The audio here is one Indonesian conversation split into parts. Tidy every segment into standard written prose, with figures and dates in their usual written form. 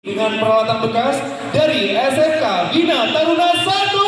dengan peralatan bekas dari SMK Bina Taruna 1.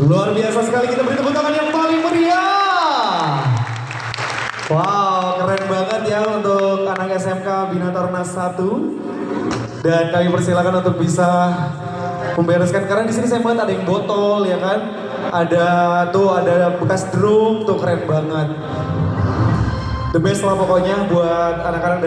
Luar biasa sekali, kita beri tepuk tangan yang paling meriah. Wow, keren banget ya untuk anak SMK Bina Taruna 1. Dan kami persilakan untuk bisa membereskan, karena di sini saya melihat ada yang botol ya kan. Ada bekas drum tuh, keren banget. The best lah pokoknya buat anak-anak.